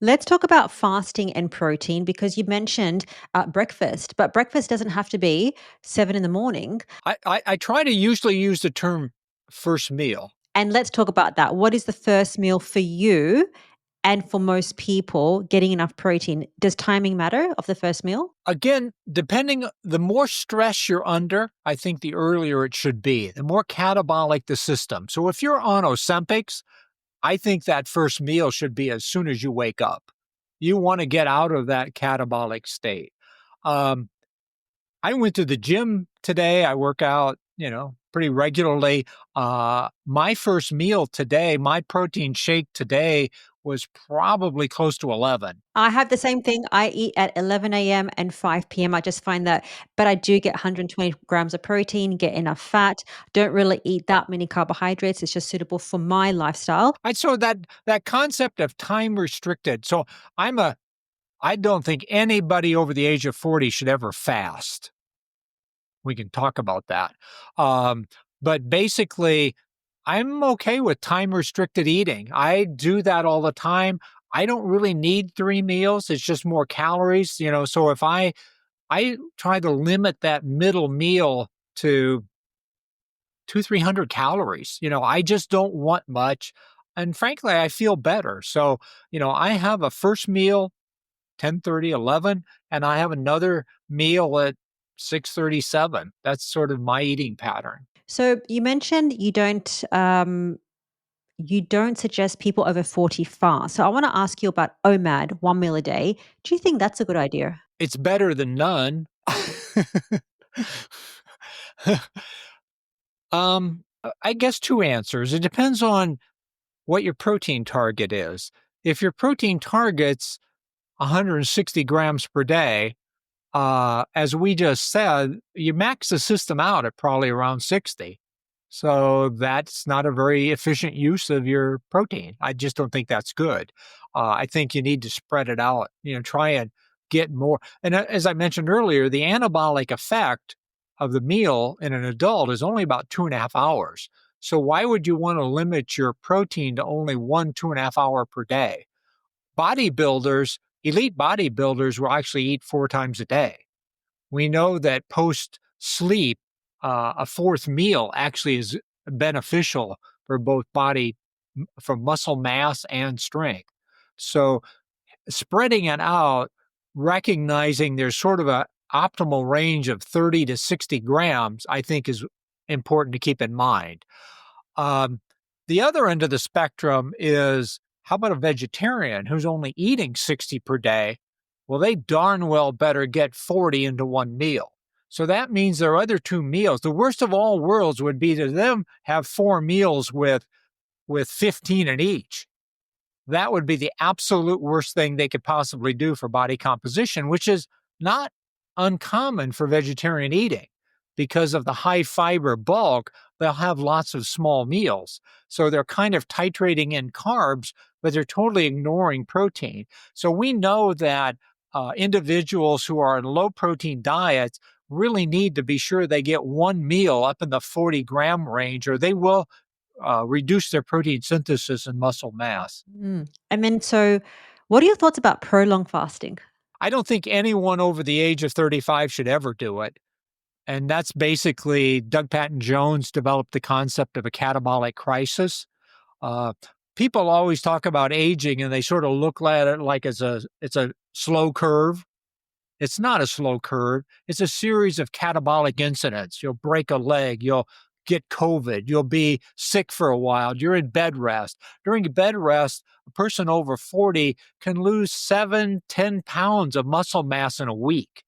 Let's talk about fasting and protein because you mentioned breakfast, but breakfast doesn't have to be 7 in the morning. I try to usually use the term first meal. And let's talk about that. What is the first meal for you and for most people getting enough protein? Does timing matter of the first meal? Again, depending, the more stress you're under, I think the earlier it should be, the more catabolic the system. So if you're on Ozempics, I think that first meal should be as soon as you wake up. You want to get out of that catabolic state. Um, I went to the gym today. I work out, pretty regularly. My first meal today, my protein shake today was probably close to 11. I have the same thing. I eat at 11 a.m. and 5 p.m. I just find that, but I do get 120 grams of protein, get enough fat, don't really eat that many carbohydrates. It's just suitable for my lifestyle. So that concept of time restricted. So I don't think anybody over the age of 40 should ever fast. We can talk about that. Um, but basically, I'm okay with time restricted eating. I do that all the time. I don't really need 3 meals. It's just more calories. So if I try to limit that middle meal to 300 calories. I just don't want much. And frankly, I feel better. So, I have a first meal 10:30, 11, and I have another meal at 6:37. That's sort of my eating pattern. So you mentioned you don't suggest people over 40 fast. So I want to ask you about OMAD, 1 meal a day. Do you think that's a good idea? It's better than none. I guess two answers. It depends on what your protein target is. If your protein target's 160 grams per day, as we just said, you max the system out at probably around 60. So that's not a very efficient use of your protein. I just don't think that's good. I think you need to spread it out, try and get more. And as I mentioned earlier, the anabolic effect of the meal in an adult is only about 2.5 hours. So why would you want to limit your protein to only 2.5 hour per day? Bodybuilders, elite bodybuilders will actually eat 4 times a day. We know that post sleep, a fourth meal actually is beneficial for both for muscle mass and strength. So spreading it out, recognizing there's sort of a optimal range of 30 to 60 grams, I think is important to keep in mind. Um, the other end of the spectrum is, how about a vegetarian who's only eating 60 per day? Well, they darn well better get 40 into one meal. So that means their other 2 meals, the worst of all worlds would be to them have 4 meals with 15 in each. That would be the absolute worst thing they could possibly do for body composition, which is not uncommon for vegetarian eating. Because of the high fiber bulk, they'll have lots of small meals. So they're kind of titrating in carbs, but they're totally ignoring protein. So we know that individuals who are on low protein diets really need to be sure they get one meal up in the 40-gram range, or they will reduce their protein synthesis and muscle mass. And then, so what are your thoughts about prolonged fasting? I don't think anyone over the age of 35 should ever do it. And that's basically, Doug Patton Jones developed the concept of a catabolic crisis. Uh, People always talk about aging and they sort of look at it like it's a slow curve. It's not a slow curve. It's a series of catabolic incidents. You'll break a leg. You'll get COVID. You'll be sick for a while. You're in bed rest. During bed rest, a person over 40 can lose 7-10 pounds of muscle mass in a week.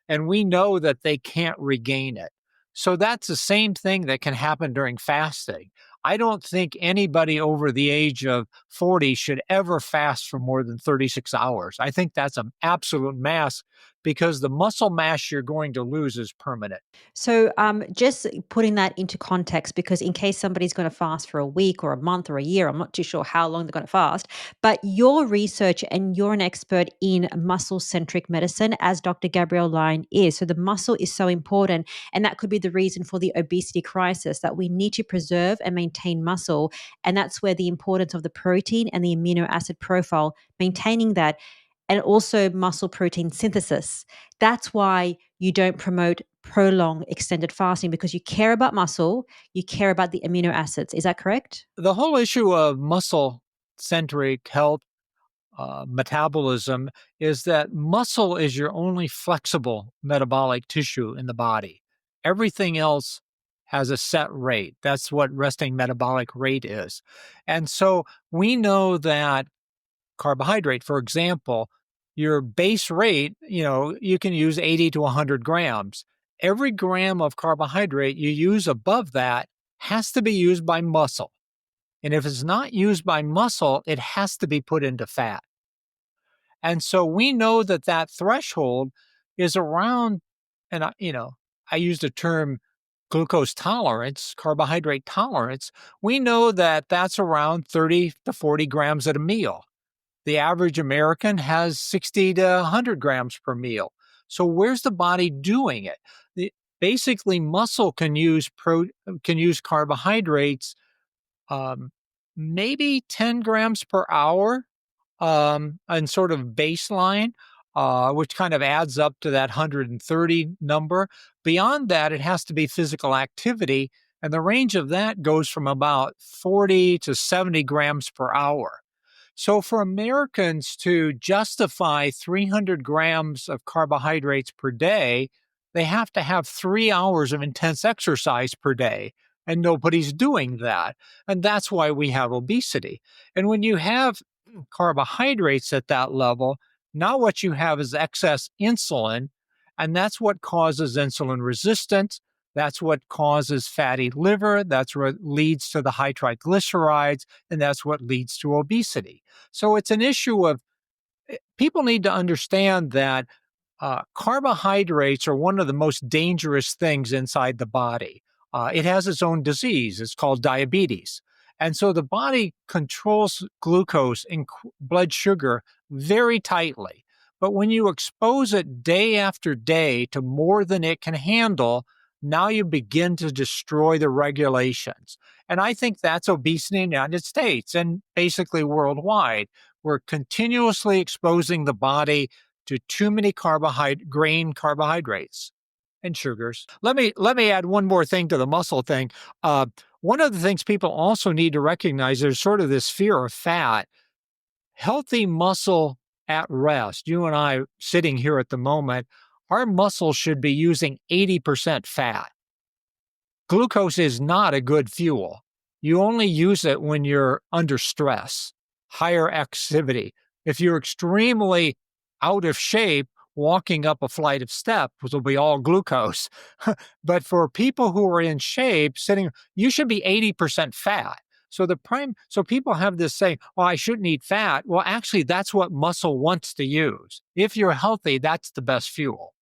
And we know that they can't regain it. So that's the same thing that can happen during fasting. I don't think anybody over the age of 40 should ever fast for more than 36 hours. I think that's an absolute mess because the muscle mass you're going to lose is permanent. So, just putting that into context, because in case somebody's going to fast for a week or a month or a year, I'm not too sure how long they're going to fast. But your research, and you're an expert in muscle centric medicine, as Dr. Gabrielle Lyon is. So, the muscle is so important. And that could be the reason for the obesity crisis, that we need to preserve and maintain maintain muscle. And that's where the importance of the protein and the amino acid profile, maintaining that, and also muscle protein synthesis. That's why you don't promote prolonged extended fasting, because you care about muscle, you care about the amino acids. Is that correct? The whole issue of muscle centric health, metabolism, is that muscle is your only flexible metabolic tissue in the body. Everything else has a set rate. That's what resting metabolic rate is. And so we know that carbohydrate, for example, your base rate, you can use 80 to 100 grams. Every gram of carbohydrate you use above that has to be used by muscle. And if it's not used by muscle, it has to be put into fat. And so we know that that threshold is around, and I used the term glucose tolerance, carbohydrate tolerance. We know that that's around 30 to 40 grams at a meal. The average American has 60 to 100 grams per meal. So where's the body doing it? Basically, muscle can use carbohydrates, um, maybe 10 grams per hour, and sort of baseline, which kind of adds up to that 130 number. Beyond that, it has to be physical activity, and the range of that goes from about 40 to 70 grams per hour. So for Americans to justify 300 grams of carbohydrates per day, they have to have 3 hours of intense exercise per day. And nobody's doing that. And that's why we have obesity. And when you have carbohydrates at that level, now what you have is excess insulin. And that's what causes insulin resistance. That's what causes fatty liver. That's what leads to the high triglycerides. And that's what leads to obesity. So it's an issue of people need to understand that carbohydrates are one of the most dangerous things inside the body. It has its own disease. It's called diabetes. And so the body controls glucose and blood sugar very tightly. But when you expose it day after day to more than it can handle, now you begin to destroy the regulations. And I think that's obesity in the United States and basically worldwide. We're continuously exposing the body to too many grain carbohydrates and sugars. Let me add one more thing to the muscle thing. One of the things people also need to recognize, there's sort of this fear of fat. Healthy muscle at rest, you and I sitting here at the moment, our muscles should be using 80% fat. Glucose is not a good fuel. You only use it when you're under stress, higher activity. If you're extremely out of shape, walking up a flight of steps will be all glucose. But for people who are in shape, you should be 80% fat. So people have this saying, "Oh, I shouldn't eat fat." Well, actually, that's what muscle wants to use. If you're healthy, that's the best fuel.